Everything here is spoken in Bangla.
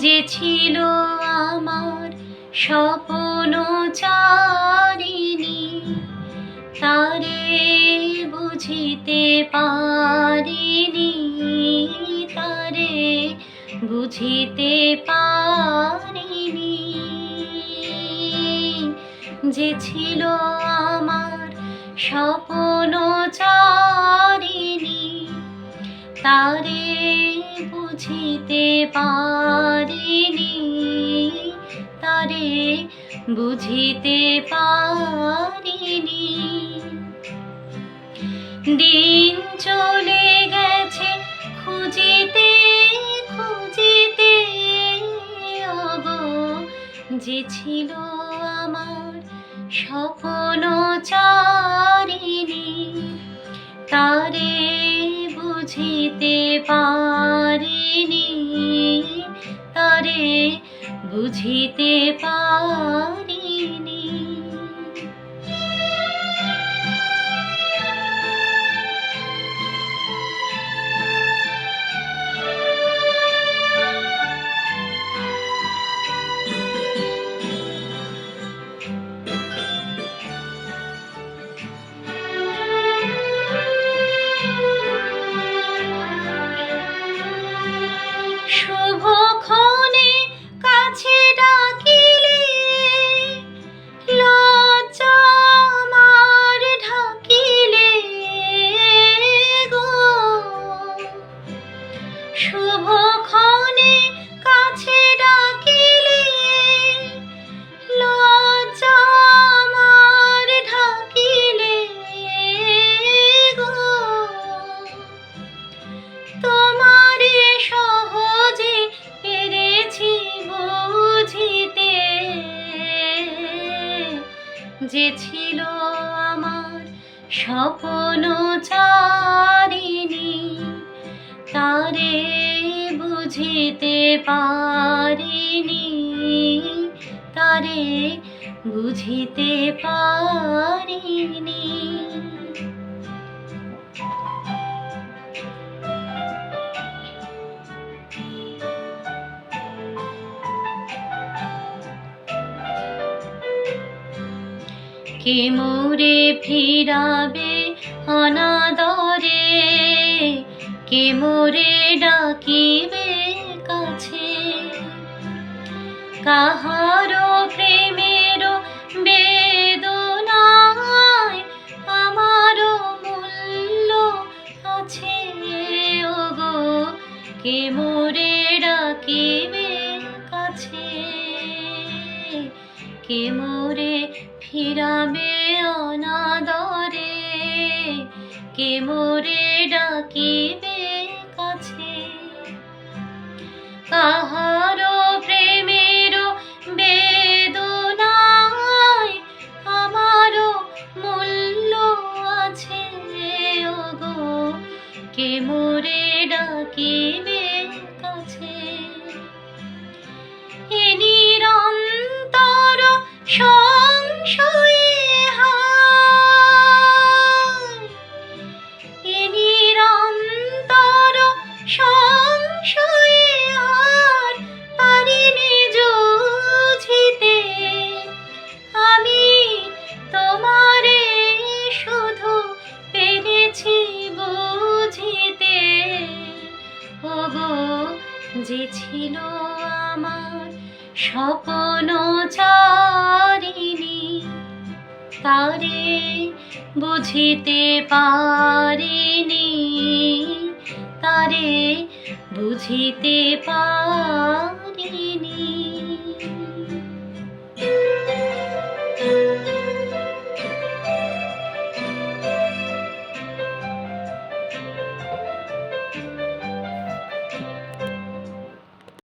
যে ছিল আমার স্বপ্নচারিণী, তারে বুঝিতে পারিনি, তারে বুঝিতে পারিনি। যে ছিল আমার স্বপ্নচারিণী, তারে বুঝিতে পারিনি, তারে বুঝিতে পারিনি। দিন চলে গেছে খুঁজিতে খুঁজিতে, ওগো যে ছিল আমার স্বপ্নচারিণী, তারে বুঝিতে পারিনি, তারে বুঝিতে পারিনি। শুভক্ষণে কাছে ডাকিলে লজ্জা আমার ঢাকিলে গো। শুভক্ষণে কাছে ডাকিলে লজ্জা আমার ঢাকিলে গো। তোমারে সহজে পেরেছি বুঝিতে, যে ছিল আমার স্বপ্নচারিণী, তারে বুঝিতে পারিনি, তারে বুঝিতে পারিনি। কে মোরে ফিরাবে অনাদরে, কে মোরে ডাকিবে কাছে। কাহারো প্রেমের বেদনায় আমারও মূল্য আছে, ওগো কে মোরে ডাকিবে কাছে। কে মোরে ফিরাবে অনাদরে, কে মোরে ডাকিবে কাছে। কাহারো প্রেমের বেদনায় আমারও মূল্য আছে, ওগো কে মোরে ডাকিবে কাছে। এ নিরন্তর সংশয়ে হায়, এ নিরন্তর সংশয়ে আর পারিনি বুঝিতে। আমি তোমারে শুধু পেরেছি বুঝিতে, ওগো যে ছিল আমার স্বপ্নচারিণী, তারে বুঝিতে পারিনি, তারে বুঝিতে পারিনি।